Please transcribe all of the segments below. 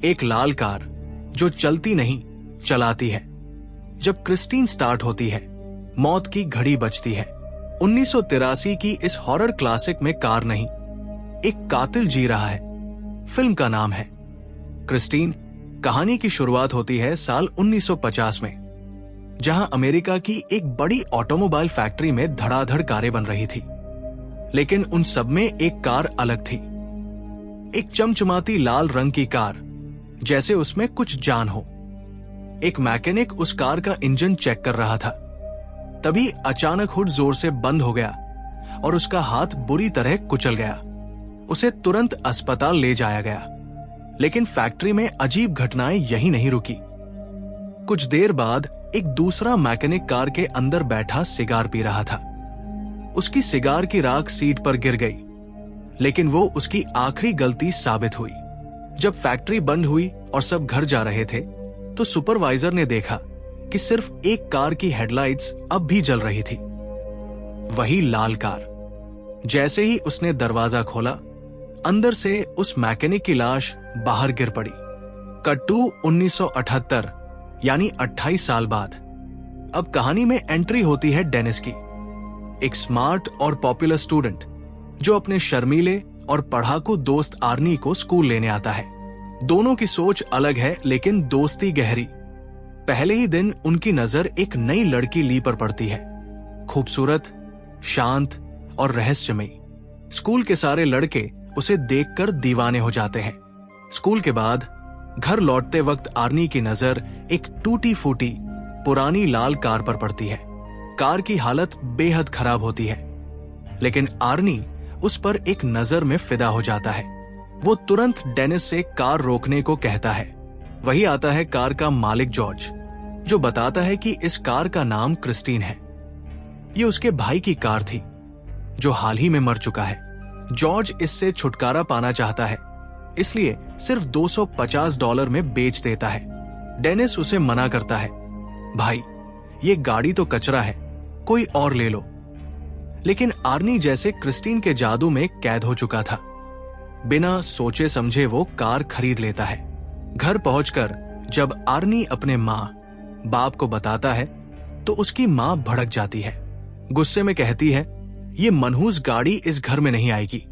एक लाल कार जो चलती नहीं चलाती है। जब क्रिस्टीन स्टार्ट होती है, मौत की घड़ी बजती है। 1983 की इस हॉरर क्लासिक में कार नहीं, एक कातिल जी रहा है। फिल्म का नाम है क्रिस्टीन। कहानी की शुरुआत होती है साल 1950 में, जहां अमेरिका की एक बड़ी ऑटोमोबाइल फैक्ट्री में धड़ाधड़ कारें बन रही थी। लेकिन उन सब में एक कार अलग थी, एक चमचमाती लाल रंग की कार, जैसे उसमें कुछ जान हो। एक मैकेनिक उस कार का इंजन चेक कर रहा था। तभी अचानक हुड जोर से बंद हो गया और उसका हाथ बुरी तरह कुचल गया। उसे तुरंत अस्पताल ले जाया गया। लेकिन फैक्ट्री में अजीब घटनाएं यही नहीं रुकी। कुछ देर बाद एक दूसरा मैकेनिक कार के अंदर बैठा सिगार पी रहा था। उसकी सिगार की राख सीट पर गिर गई, लेकिन वो उसकी आखिरी गलती साबित हुई। जब फैक्ट्री बंद हुई और सब घर जा रहे थे, तो सुपरवाइजर ने देखा कि सिर्फ एक कार की हेडलाइट्स अब भी जल रही थी, वही लाल कार। जैसे ही उसने दरवाजा खोला, अंदर से उस मैकेनिक की लाश बाहर गिर पड़ी। कट्टू 1978, यानी 28 साल बाद। अब कहानी में एंट्री होती है डेनिस की, एक स्मार्ट और पॉपुलर स्टूडेंट जो अपने शर्मीले और पढ़ाकू दोस्त आर्नी को स्कूल लेने आता है। दोनों की सोच अलग है, लेकिन दोस्ती गहरी। पहले ही दिन उनकी नजर एक नई लड़की ली पर पड़ती है, खूबसूरत, शांत और रहस्यमयी। स्कूल के सारे लड़के उसे देखकर दीवाने हो जाते हैं। स्कूल के बाद घर लौटते वक्त आर्नी की नजर एक टूटी फूटी पुरानी लाल कार पर पड़ती है। कार की हालत बेहद खराब होती है, लेकिन आर्नी उस पर एक नजर में फिदा हो जाता है। वो तुरंत डेनिस से कार रोकने को कहता है। वही आता है कार का मालिक जॉर्ज, जो बताता है कि इस कार का नाम क्रिस्टीन है। ये उसके भाई की कार थी, जो हाल ही में मर चुका है। जॉर्ज इससे छुटकारा पाना चाहता है, इसलिए सिर्फ $250 में बेच देता है। डेनिस उसे मना करता है, भाई ये गाड़ी तो कचरा है, कोई और ले लो। लेकिन आर्नी जैसे क्रिस्टीन के जादू में कैद हो चुका था। बिना सोचे समझे वो कार खरीद लेता है। घर पहुंचकर जब आर्नी अपने माँ बाप को बताता है, तो उसकी माँ भड़क जाती है। गुस्से में कहती है, ये मनहूस गाड़ी इस घर में नहीं आएगी।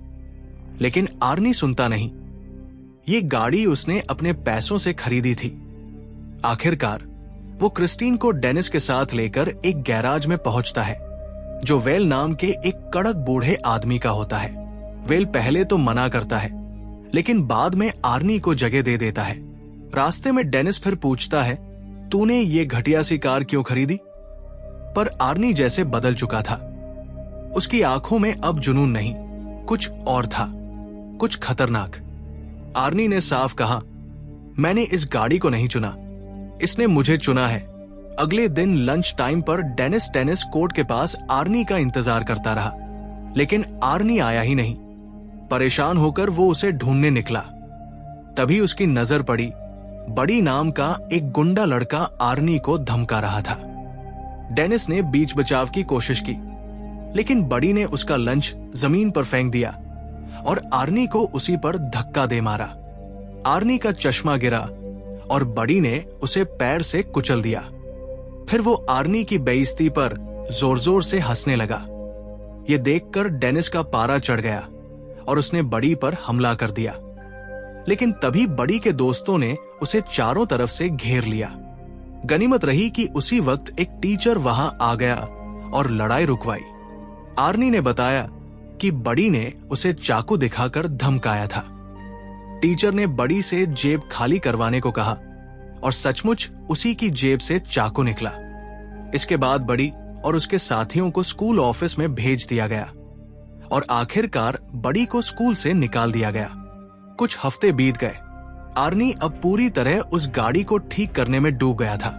लेकिन आर्नी सुनता नहीं। ये गाड़ी उसने अपने पैसों से खरीदी थी। आखिरकार वो क्रिस्टीन को डेनिस के साथ लेकर एक गैराज में पहुंचता है, जो वेल नाम के एक कड़क बूढ़े आदमी का होता है। वेल पहले तो मना करता है, लेकिन बाद में आर्नी को जगह दे देता है। रास्ते में डेनिस फिर पूछता है, तूने ये घटिया सी कार क्यों खरीदी? पर आर्नी जैसे बदल चुका था। उसकी आंखों में अब जुनून नहीं, कुछ और था, कुछ खतरनाक। आर्नी ने साफ कहा, मैंने इस गाड़ी को नहीं चुना, इसने मुझे चुना है। अगले दिन लंच टाइम पर डेनिस टेनिस कोर्ट के पास आर्नी का इंतजार करता रहा, लेकिन आर्नी आया ही नहीं। परेशान होकर वो उसे ढूंढने निकला। तभी उसकी नजर पड़ी बड़ी नाम का एक गुंडा लड़का आर्नी को धमका रहा था। डेनिस ने बीच बचाव की कोशिश की, लेकिन बड़ी ने उसका लंच जमीन पर फेंक दिया और आर्नी को उसी पर धक्का दे मारा। आर्नी का चश्मा गिरा और बड़ी ने उसे पैर से कुचल दिया। फिर वो आर्नी की बेइज्जती पर जोर जोर से हंसने लगा। ये देखकर डेनिस का पारा चढ़ गया और उसने बड़ी पर हमला कर दिया। लेकिन तभी बड़ी के दोस्तों ने उसे चारों तरफ से घेर लिया। गनीमत रही कि उसी वक्त एक टीचर वहां आ गया और लड़ाई रुकवाई। आर्नी ने बताया कि बड़ी ने उसे चाकू दिखाकर धमकाया था। टीचर ने बड़ी से जेब खाली करवाने को कहा और सचमुच उसी की जेब से चाकू निकला। इसके बाद बड़ी और उसके साथियों को स्कूल ऑफिस में भेज दिया गया और आखिरकार बड़ी को स्कूल से निकाल दिया गया। कुछ हफ्ते बीत गए। आर्नी अब पूरी तरह उस गाड़ी को ठीक करने में डूब गया था।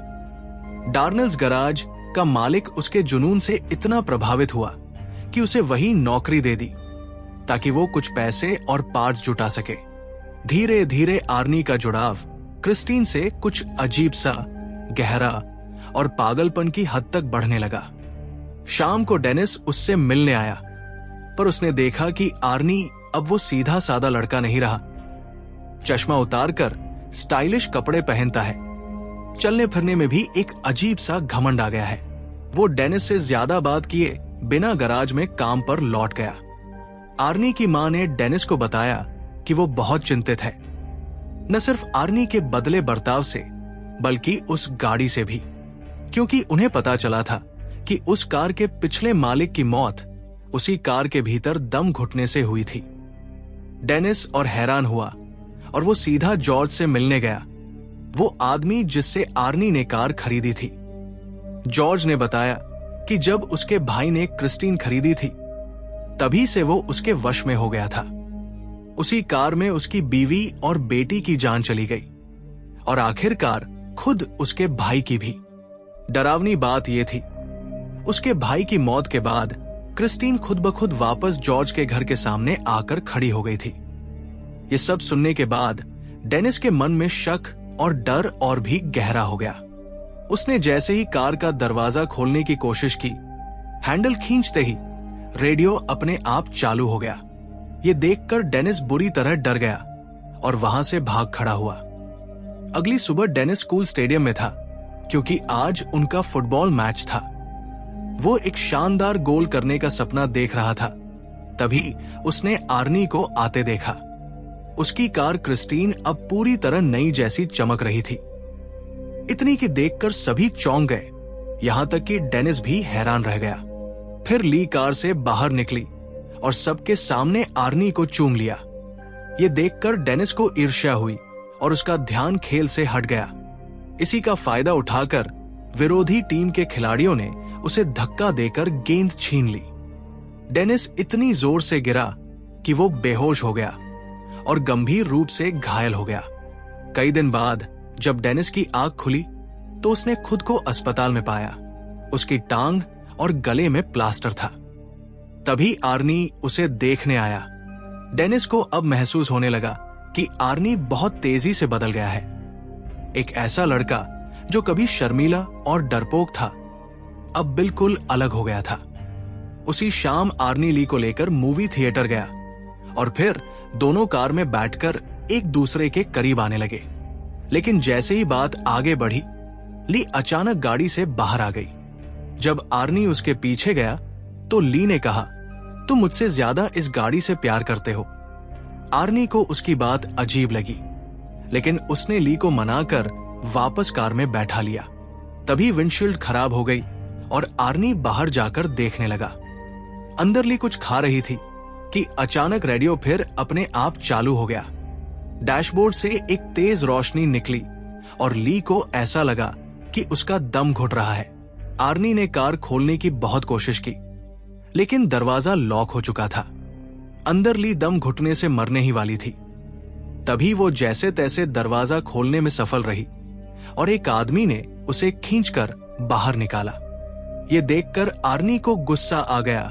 डार्नेल्स गराज का मालिक उसके जुनून से इतना प्रभावित हुआ कि उसे वही नौकरी दे दी, ताकि वो कुछ पैसे और पार्ट्स जुटा सके। धीरे धीरे आर्नी का जुड़ाव क्रिस्टीन से कुछ अजीब सा, गहरा और पागलपन की हद तक बढ़ने लगा। शाम को डेनिस उससे मिलने आया, पर उसने देखा कि आर्नी अब वो सीधा सादा लड़का नहीं रहा। चश्मा उतारकर स्टाइलिश कपड़े पहनता है। चलने फिरने में भी एक अजीब सा घमंड आ गया है। वो डेनिस से ज्यादा बात किए बिना गराज में काम पर लौट गया। आर्नी की मां ने डेनिस को बताया कि वो बहुत चिंतित है, न सिर्फ आर्नी के बदले बर्ताव से बल्कि उस गाड़ी से भी, क्योंकि उन्हें पता चला था कि उस कार के पिछले मालिक की मौत उसी कार के भीतर दम घुटने से हुई थी। डेनिस और हैरान हुआ और वो सीधा जॉर्ज से मिलने गया, वो आदमी जिससे आर्नी ने कार खरीदी थी। जॉर्ज ने बताया कि जब उसके भाई ने क्रिस्टीन खरीदी थी तभी से वो उसके वश में हो गया था। उसी कार में उसकी बीवी और बेटी की जान चली गई और आखिरकार खुद उसके भाई की भी। डरावनी बात यह थी, उसके भाई की मौत के बाद क्रिस्टीन खुद ब खुद वापस जॉर्ज के घर के सामने आकर खड़ी हो गई थी। ये सब सुनने के बाद डेनिस के मन में शक और डर और भी गहरा हो गया। उसने जैसे ही कार का दरवाजा खोलने की कोशिश की, हैंडल खींचते ही रेडियो अपने आप चालू हो गया। ये देखकर डेनिस बुरी तरह डर गया और वहां से भाग खड़ा हुआ। अगली सुबह डेनिस स्कूल स्टेडियम में था क्योंकि आज उनका फुटबॉल मैच था। वो एक शानदार गोल करने का सपना देख रहा था। तभी उसने आर्नी को आते देखा। उसकी कार क्रिस्टीन अब पूरी तरह नई जैसी चमक रही थी। इतनी कि देखकर सभी चौंक गए, यहां तक कि डेनिस भी हैरान रह गया। फिर ली कार से बाहर निकली और सबके सामने आर्नी को चूम लिया। ये देखकर डेनिस को ईर्ष्या हुई और उसका ध्यान खेल से हट गया। इसी का फायदा उठाकर विरोधी टीम के खिलाड़ियों ने उसे धक्का देकर गेंद छीन ली। डेनिस इतनी जोर से गिरा कि वो बेहोश हो गया और गंभीर रूप से घायल हो गया। कई दिन बाद जब डेनिस की आंख खुली तो उसने खुद को अस्पताल में पाया। उसकी टांग और गले में प्लास्टर था। तभी आर्नी उसे देखने आया। डेनिस को अब महसूस होने लगा कि आर्नी बहुत तेजी से बदल गया है। एक ऐसा लड़का जो कभी शर्मीला और डरपोक था, अब बिल्कुल अलग हो गया था। उसी शाम आर्नी ली को लेकर मूवी थिएटर गया और फिर दोनों कार में बैठकर एक दूसरे के करीब आने लगे। लेकिन जैसे ही बात आगे बढ़ी, ली अचानक गाड़ी से बाहर आ गई। जब आर्नी उसके पीछे गया तो ली ने कहा, तुम मुझसे ज्यादा इस गाड़ी से प्यार करते हो। आर्नी को उसकी बात अजीब लगी, लेकिन उसने ली को मनाकर वापस कार में बैठा लिया। तभी विंडशील्ड खराब हो गई और आर्नी बाहर जाकर देखने लगा। अंदर ली कुछ खा रही थी कि अचानक रेडियो फिर अपने आप चालू हो गया। डैशबोर्ड से एक तेज रोशनी निकली और ली को ऐसा लगा कि उसका दम घुट रहा है। आर्नी ने कार खोलने की बहुत कोशिश की, लेकिन दरवाजा लॉक हो चुका था। अंदर ली दम घुटने से मरने ही वाली थी। तभी वो जैसे तैसे दरवाजा खोलने में सफल रही और एक आदमी ने उसे खींचकर बाहर निकाला। ये देखकर आर्नी को गुस्सा आ गया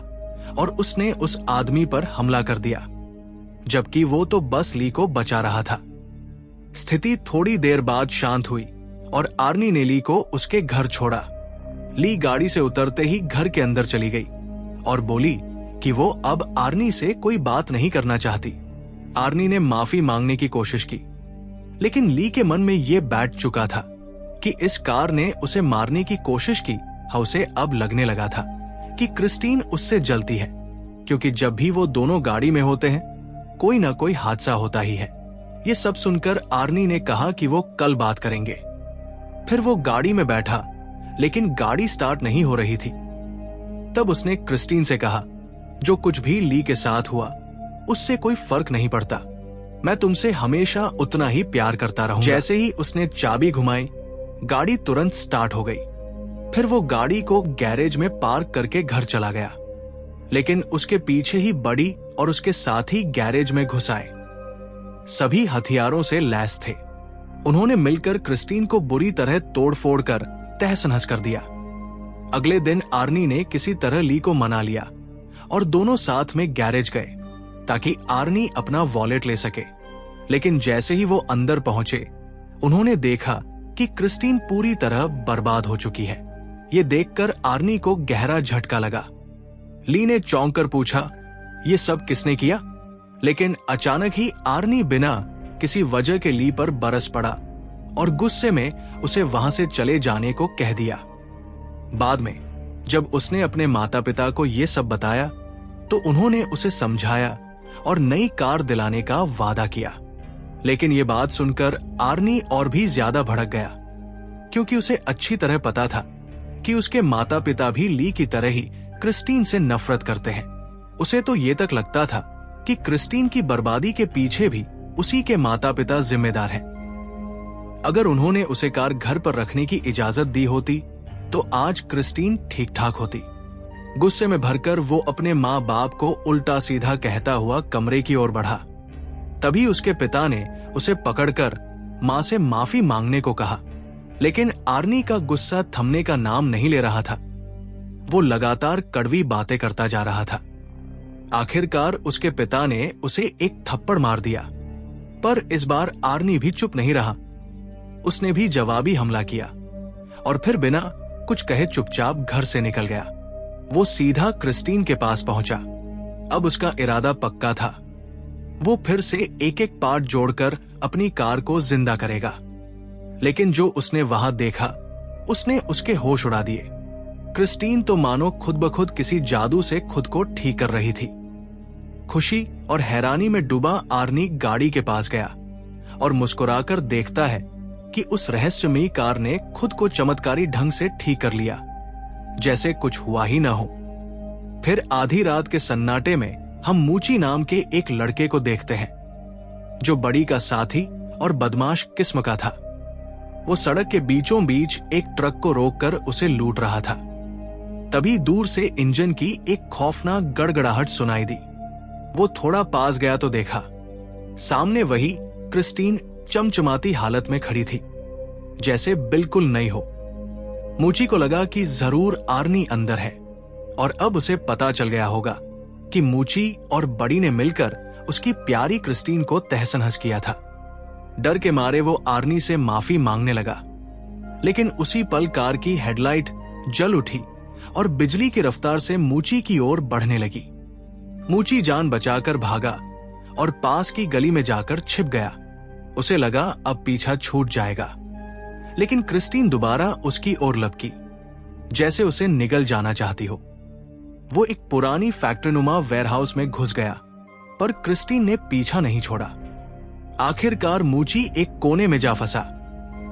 और उसने उस आदमी पर हमला कर दिया, जबकि वो तो बस ली को बचा रहा था। स्थिति थोड़ी देर बाद शांत हुई और आर्नी ने ली को उसके घर छोड़ा। ली गाड़ी से उतरते ही घर के अंदर चली गई और बोली कि वो अब आर्नी से कोई बात नहीं करना चाहती। आर्नी ने माफी मांगने की कोशिश की, लेकिन ली के मन में ये बैठ चुका था कि इस कार ने उसे मारने की कोशिश की। उसे अब लगने लगा था कि क्रिस्टीन उससे जलती है, क्योंकि जब भी वो दोनों गाड़ी में होते हैं कोई ना कोई हादसा होता ही है। ये सब सुनकर आर्नी ने कहा कि वो कल बात करेंगे। फिर वो गाड़ी में बैठा, लेकिन गाड़ी स्टार्ट नहीं हो रही थी। तब उसने क्रिस्टीन से कहा, जो कुछ भी ली के साथ हुआ उससे कोई फर्क नहीं पड़ता, मैं तुमसे हमेशा उतना ही प्यार करता रहूंगा। जैसे ही उसने चाबी घुमाई, गाड़ी तुरंत स्टार्ट हो गई। फिर वो गाड़ी को गैरेज में पार्क करके घर चला गया, लेकिन उसके पीछे ही बड़ी और उसके साथ ही गैरेज में घुस आए। सभी हथियारों से लैस थे। उन्होंने मिलकर क्रिस्टीन को बुरी तरह तोड़फोड़ कर तहस नहस कर दिया। अगले दिन आर्नी ने किसी तरह ली को मना लिया और दोनों साथ में गैरेज गए ताकि आर्नी अपना वॉलेट ले सके। लेकिन जैसे ही वो अंदर पहुंचे, उन्होंने देखा कि क्रिस्टीन पूरी तरह बर्बाद हो चुकी है। ये देखकर आर्नी को गहरा झटका लगा। ली ने चौंक कर पूछा, ये सब किसने किया? लेकिन अचानक ही आर्नी बिना किसी वजह के ली पर बरस पड़ा और गुस्से में उसे वहां से चले जाने को कह दिया। बाद में जब उसने अपने माता पिता को यह सब बताया तो उन्होंने उसे समझाया और नई कार दिलाने का वादा किया। लेकिन यह बात सुनकर आर्नी और भी ज्यादा भड़क गया, क्योंकि उसे अच्छी तरह पता था कि उसके माता पिता भी ली की तरह ही क्रिस्टीन से नफरत करते हैं। उसे तो ये तक लगता था कि क्रिस्टीन की बर्बादी के पीछे भी उसी के माता पिता जिम्मेदार हैं। अगर उन्होंने उसे कार घर पर रखने की इजाजत दी होती तो आज क्रिस्टीन ठीक ठाक होती। गुस्से में भरकर वो अपने माँ बाप को उल्टा सीधा कहता हुआ कमरे की ओर बढ़ा। तभी उसके पिता ने उसे पकड़कर माँ से माफी मांगने को कहा, लेकिन आर्नी का गुस्सा थमने का नाम नहीं ले रहा था। वो लगातार कड़वी बातें करता जा रहा था। आखिरकार उसके पिता ने उसे एक थप्पड़ मार दिया, पर इस बार आर्नी भी चुप नहीं रहा। उसने भी जवाबी हमला किया और फिर बिना कुछ कहे चुपचाप घर से निकल गया। वो सीधा क्रिस्टीन के पास पहुंचा। अब उसका इरादा पक्का था। वो फिर से एक एक पार्ट जोड़कर अपनी कार को जिंदा करेगा। लेकिन जो उसने वहां देखा उसने उसके होश उड़ा दिए। क्रिस्टीन तो मानो खुद ब खुद किसी जादू से खुद को ठीक कर रही थी। खुशी और हैरानी में डूबा आर्नी गाड़ी के पास गया और मुस्कुराकर देखता है कि उस रहस्यमयी कार ने खुद को चमत्कारी ढंग से ठीक कर लिया, जैसे कुछ हुआ ही ना हो। फिर आधी रात के सन्नाटे में हम मूची नाम के एक लड़के को देखते हैं, जो बड़ी का साथी और बदमाश किस्म का था। वो सड़क के बीचों बीच एक ट्रक को रोककर उसे लूट रहा था। तभी दूर से इंजन की एक खौफनाक गड़गड़ाहट सुनाई दी। वो थोड़ा पास गया तो देखा सामने वही क्रिस्टीन चमचमाती हालत में खड़ी थी, जैसे बिल्कुल नई हो। मूची को लगा कि जरूर आर्नी अंदर है और अब उसे पता चल गया होगा कि मूची और बड़ी ने मिलकर उसकी प्यारी क्रिस्टीन को तहस नहस किया था। डर के मारे वो आर्नी से माफी मांगने लगा, लेकिन उसी पल कार की हेडलाइट जल उठी और बिजली की रफ्तार से मूची की ओर बढ़ने लगी। मूची जान बचाकर भागा और पास की गली में जाकर छिप गया। उसे लगा अब पीछा छूट जाएगा, लेकिन क्रिस्टीन दोबारा उसकी ओर लपकी, जैसे उसे निगल जाना चाहती हो। वो एक पुरानी फैक्ट्रीनुमा वेयरहाउस में घुस गया, पर क्रिस्टीन ने पीछा नहीं छोड़ा। आखिरकार मूची एक कोने में जा फंसा।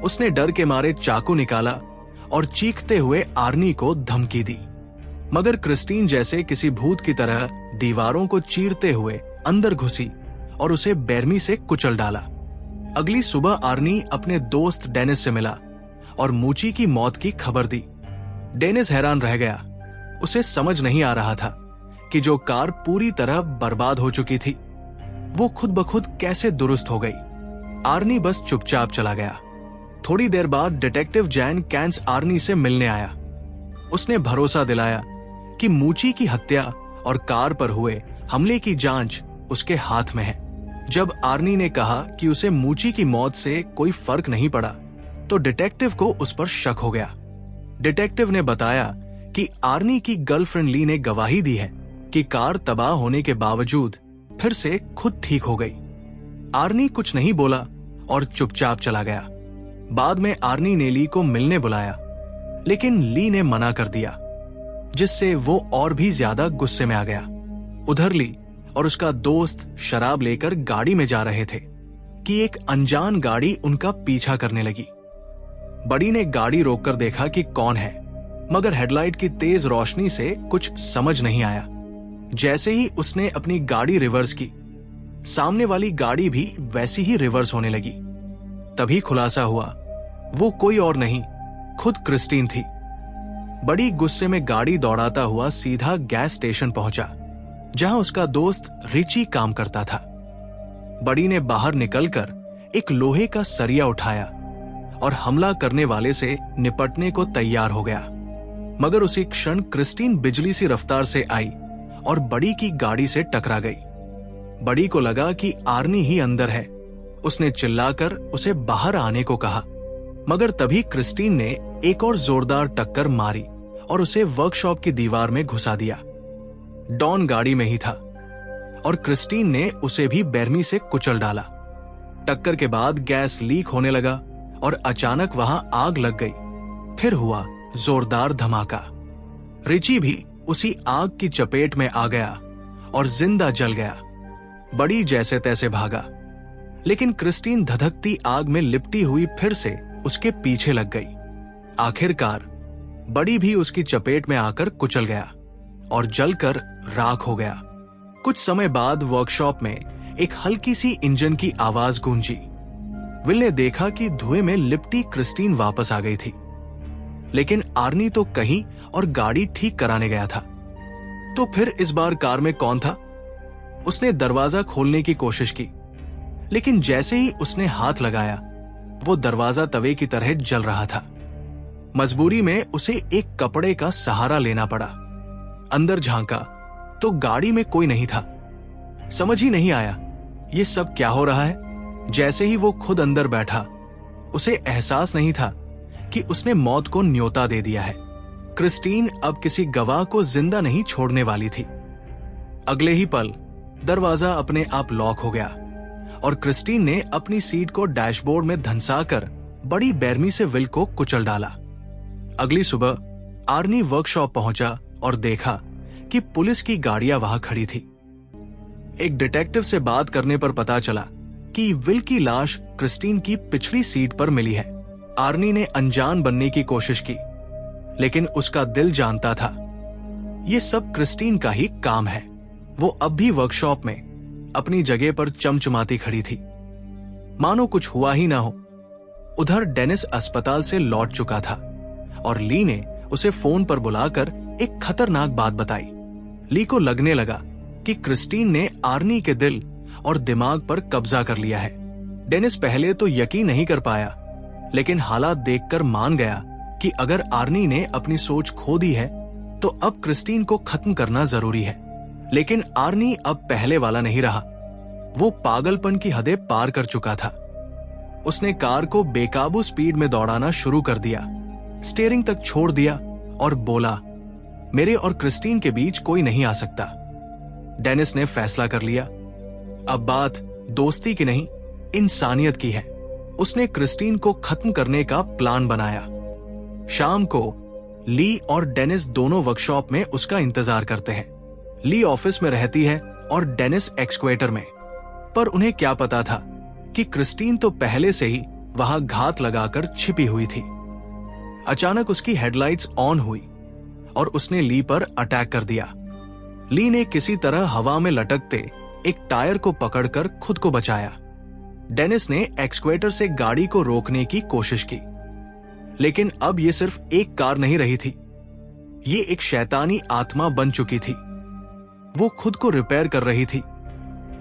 उसने डर के मारे चाकू निकाला और चीखते हुए आर्नी को धमकी दी, मगर क्रिस्टीन जैसे किसी भूत की तरह दीवारों को चीरते हुए अंदर घुसी और उसे बेरमी से कुचल डाला। अगली सुबह आर्नी अपने दोस्त डेनिस से मिला और मूची की मौत की खबर दी। डेनिस हैरान रह गया। उसे समझ नहीं आ रहा था कि जो कार पूरी तरह बर्बाद हो चुकी थी, वो खुद ब खुद कैसे दुरुस्त हो गई। आर्नी बस चुपचाप चला गया। थोड़ी देर बाद डिटेक्टिव जैन कैंस आर्नी से मिलने आया। उसने भरोसा दिलाया कि मूची की हत्या और कार पर हुए हमले की जांच उसके हाथ में है। जब आर्नी ने कहा कि उसे मूची की मौत से कोई फर्क नहीं पड़ा, तो डिटेक्टिव को उस पर शक हो गया। डिटेक्टिव ने बताया कि आर्नी की गर्लफ्रेंड ली ने गवाही दी है कि कार तबाह होने के बावजूद फिर से खुद ठीक हो गई। आर्नी कुछ नहीं बोला और चुपचाप चला गया। बाद में आर्नी ने ली को मिलने बुलाया, लेकिन ली ने मना कर दिया, जिससे वो और भी ज्यादा गुस्से में आ गया। उधर ली और उसका दोस्त शराब लेकर गाड़ी में जा रहे थे कि एक अनजान गाड़ी उनका पीछा करने लगी। बड़ी ने गाड़ी रोककर देखा कि कौन है, मगर हेडलाइट की तेज रोशनी से कुछ समझ नहीं आया। जैसे ही उसने अपनी गाड़ी रिवर्स की, सामने वाली गाड़ी भी वैसी ही रिवर्स होने लगी। तभी खुलासा हुआ वो कोई और नहीं, खुद क्रिस्टीन थी। बड़ी गुस्से में गाड़ी दौड़ाता हुआ सीधा गैस स्टेशन पहुंचा, जहां उसका दोस्त रिची काम करता था। बड़ी ने बाहर निकलकर एक लोहे का सरिया उठाया और हमला करने वाले से निपटने को तैयार हो गया, मगर उसी क्षण क्रिस्टीन बिजली सी रफ्तार से आई और बड़ी की गाड़ी से टकरा गई। बड़ी को लगा कि आर्नी ही अंदर है। उसने चिल्लाकर उसे बाहर आने को कहा, मगर तभी क्रिस्टीन ने एक और जोरदार टक्कर मारी और उसे वर्कशॉप की दीवार में घुसा दिया। डॉन गाड़ी में ही था और क्रिस्टीन ने उसे भी बेरमी से कुचल डाला। टक्कर के बाद गैस लीक होने लगा और अचानक वहां आग लग गई। फिर हुआ जोरदार धमाका। रिची भी उसी आग की चपेट में आ गया और जिंदा जल गया। बड़ी जैसे तैसे भागा, लेकिन क्रिस्टीन धधकती आग में लिपटी हुई फिर से उसके पीछे लग गई। आखिरकार बड़ी भी उसकी चपेट में आकर कुचल गया और जलकर राख हो गया। कुछ समय बाद वर्कशॉप में एक हल्की सी इंजन की आवाज गूंजी। विल ने देखा कि धुएं में लिपटी क्रिस्टीन वापस आ गई थी, लेकिन आर्नी तो कहीं और गाड़ी ठीक कराने गया था। तो फिर इस बार कार में कौन था? उसने दरवाजा खोलने की कोशिश की, लेकिन जैसे ही उसने हाथ लगाया वो दरवाजा तवे की तरह जल रहा था। मजबूरी में उसे एक कपड़े का सहारा लेना पड़ा। अंदर झांका तो गाड़ी में कोई नहीं था। समझ ही नहीं आया ये सब क्या हो रहा है। जैसे ही वो खुद अंदर बैठा, उसे एहसास नहीं था कि उसने मौत को न्योता दे दिया है। क्रिस्टीन अब किसी गवाह को जिंदा नहीं छोड़ने वाली थी। अगले ही पल दरवाजा अपने आप लॉक हो गया और क्रिस्टीन ने अपनी सीट को डैशबोर्ड में धंसाकर बड़ी बेरमी से विल को कुचल डाला। अगली सुबह आर्नी वर्कशॉप पहुंचा और देखा कि पुलिस की गाड़ियां वहां खड़ी थी। एक डिटेक्टिव से बात करने पर पता चला कि विल की लाश क्रिस्टीन की पिछली सीट पर मिली है। आर्नी ने अनजान बनने की कोशिश की, लेकिन उसका दिल जानता था यह सब क्रिस्टीन का ही काम है। वो अब भी वर्कशॉप में अपनी जगह पर चमचमाती खड़ी थी, मानो कुछ हुआ ही ना हो। उधर डेनिस अस्पताल से लौट चुका था और ली ने उसे फोन पर बुलाकर एक खतरनाक बात बताई। ली को लगने लगा कि क्रिस्टीन ने आर्नी के दिल और दिमाग पर कब्जा कर लिया है। डेनिस पहले तो यकीन नहीं कर पाया, लेकिन हालात देखकर मान गया कि अगर आर्नी ने अपनी सोच खो दी है तो अब क्रिस्टीन को खत्म करना जरूरी है। लेकिन आर्नी अब पहले वाला नहीं रहा। वो पागलपन की हदें पार कर चुका था। उसने कार को बेकाबू स्पीड में दौड़ाना शुरू कर दिया, स्टीयरिंग तक छोड़ दिया और बोला, मेरे और क्रिस्टीन के बीच कोई नहीं आ सकता। डेनिस ने फैसला कर लिया, अब बात दोस्ती की नहीं, इंसानियत की है। उसने क्रिस्टीन को खत्म करने का प्लान बनाया। शाम को ली और डेनिस दोनों वर्कशॉप में उसका इंतजार करते हैं। ली ऑफिस में रहती है और डेनिस एक्सक्वेटर में। पर उन्हें क्या पता था कि क्रिस्टीन तो पहले से ही वहां घात लगाकर छिपी हुई थी। अचानक उसकी हेडलाइट्स ऑन हुई और उसने ली पर अटैक कर दिया। ली ने किसी तरह हवा में लटकते एक टायर को पकड़कर खुद को बचाया। डेनिस ने एक्सक्वेटर से गाड़ी को रोकने की कोशिश की, लेकिन अब ये सिर्फ एक कार नहीं रही थी, ये एक शैतानी आत्मा बन चुकी थी। वो खुद को रिपेयर कर रही थी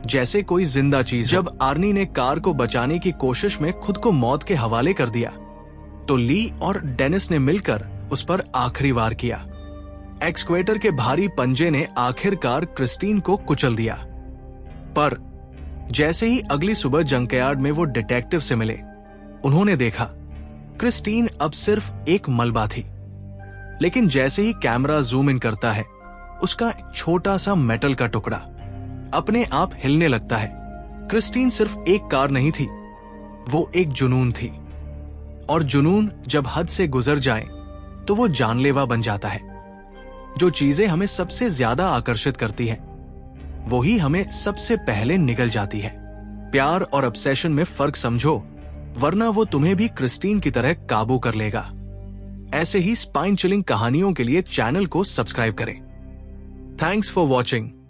जैसे कोई जिंदा चीज। जब आर्नी ने कार को बचाने की कोशिश में खुद को मौत के हवाले कर दिया, तो ली और डेनिस ने मिलकर उस पर आखिरी वार किया। एक्सक्वेटर के भारी पंजे ने आखिरकार क्रिस्टीन को कुचल दिया। पर जैसे ही अगली सुबह जंकयार्ड में वो डिटेक्टिव से मिले, उन्होंने देखा क्रिस्टीन अब सिर्फ एक मलबा थी। लेकिन जैसे ही कैमरा जूम इन करता है, उसका एक छोटा सा मेटल का टुकड़ा अपने आप हिलने लगता है। क्रिस्टीन सिर्फ एक कार नहीं थी, वो एक जुनून थी। और जुनून जब हद से गुजर जाए तो वो जानलेवा बन जाता है। जो चीजें हमें सबसे ज्यादा आकर्षित करती हैं, वो ही हमें सबसे पहले निगल जाती है। प्यार और ऑब्सेशन में फर्क समझो, वरना वो तुम्हें भी क्रिस्टीन की तरह काबू कर लेगा। ऐसे ही स्पाइन चिलिंग कहानियों के लिए चैनल को सब्सक्राइब करें। Thanks for watching.